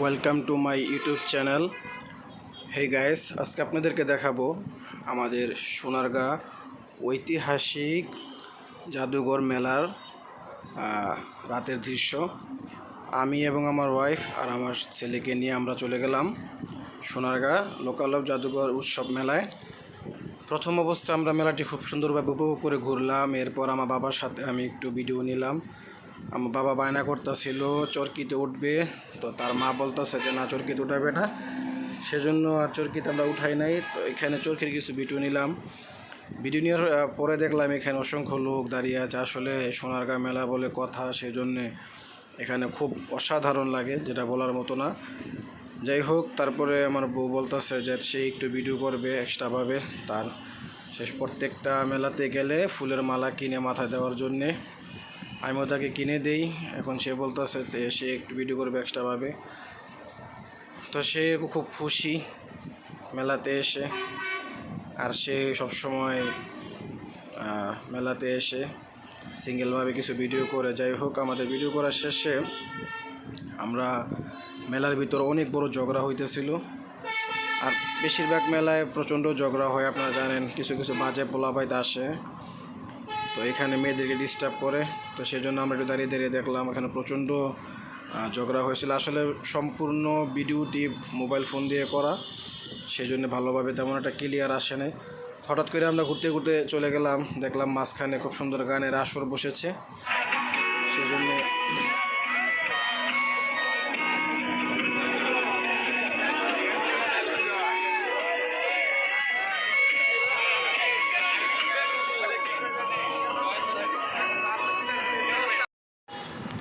Welcome to my YouTube channel. Hey guys, আজকে আপনাদেরকে দেখাবো আমাদের সোনারগাঁ ঐতিহাসিক জাদুঘর মেলার রাতের দৃশ্য। আমি এবং আমার ওয়াইফ আর আমার ছেলেকে নিয়ে আমরা চলে গেলাম সোনারগাঁ লোকালব জাদুঘর উৎসব মেলায়। প্রথম অবস্থায় আমরা মেলাটি খুব সুন্দরভাবে উপভোগ করে ঘুরলাম। এরপর আমার বাবার সাথে আমি একটু ভিডিও নিলাম। আমার বাবা বায়না করতেছিল চরকিতে উঠবে, তো তার মা বলতেছে যে না, চরকিতে উঠাবে না, সেজন্য আর চরকিতে আমরা উঠাই নাই। তো এখানে চরকির কিছু ভিডিও নিলাম। ভিডিও নেওয়ার পরে দেখলাম এখানে অসংখ্য লোক দাঁড়িয়ে আছে। আসলে সোনারগাঁ মেলা বলে কথা, সেজন্যে এখানে খুব অসাধারণ লাগে, যেটা বলার মতো না। যাই হোক, তারপরে আমার বউ বলতেছে যে সে একটু ভিডিও করবে এক্সট্রাভাবে। তার শেষ প্রত্যেকটা মেলাতে গেলে ফুলের মালা কিনে মাথায় দেওয়ার জন্যে আমিও তাকে কিনে দেই। এখন সে বলতেছে সে একটু ভিডিও করবে এক্সট্রাভাবে। তো সে খুব খুশি মেলাতে এসে, আর সে সবসময় মেলাতে এসে সিঙ্গেলভাবে কিছু ভিডিও করে। যাই হোক, আমাদের ভিডিও করার শেষে আমরা মেলার ভিতর অনেক বড় ঝগড়া হইতেছিল। আর বেশিরভাগ মেলায় প্রচণ্ড ঝগড়া হয়, আপনারা জানেন। কিছু কিছু বাজে পোলাপাইতে আসে, তো এখানে মেয়েদেরকে ডিস্টার্ব করে। তো সেই জন্য আমরা একটু দাঁড়িয়ে দাঁড়িয়ে দেখলাম এখানে প্রচণ্ড ঝগড়া হয়েছিল। আসলে সম্পূর্ণ ভিডিওটি মোবাইল ফোন দিয়ে করা, সেই জন্য ভালোভাবে তেমন একটা ক্লিয়ার আসে নাই। হঠাৎ করে আমরা ঘুরতে ঘুরতে চলে গেলাম, দেখলাম মাঝখানে খুব সুন্দর গানের আসর বসেছে, সেই জন্যে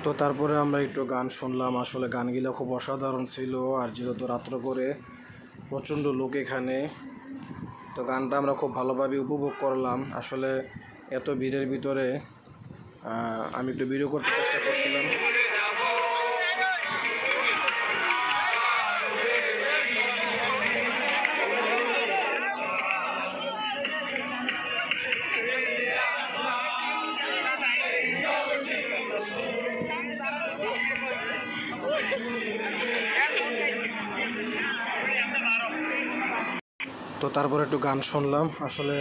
তো তারপরে আমরা একটু গান শুনলাম। আসলে গানগুলো খুব অসাধারণ ছিল, আর যেহেতু রাত্র করে প্রচণ্ড লোক এখানে, তো গানটা আমরা খুব ভালোভাবে উপভোগ করলাম। আসলে এত ভিড়ের ভিতরে আমি একটু ভিডিও করতে চেষ্টা করছিলাম। তো তারপরে একটু গান শুনলাম। আসলে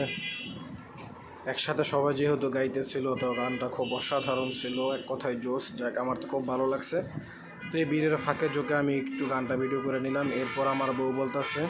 একসাথে সবাই যেহেতু গাইতেছিল, তো গানটা খুব অসাধারণ ছিল, এক কথায় জোস। যাক, আমার তো খুব ভালো লাগছে। তো এই ভিড়ের ফাঁকে ঝোঁকে আমি একটু গানটা ভিডিও করে নিলাম। এরপর আমার বউ বলতেছে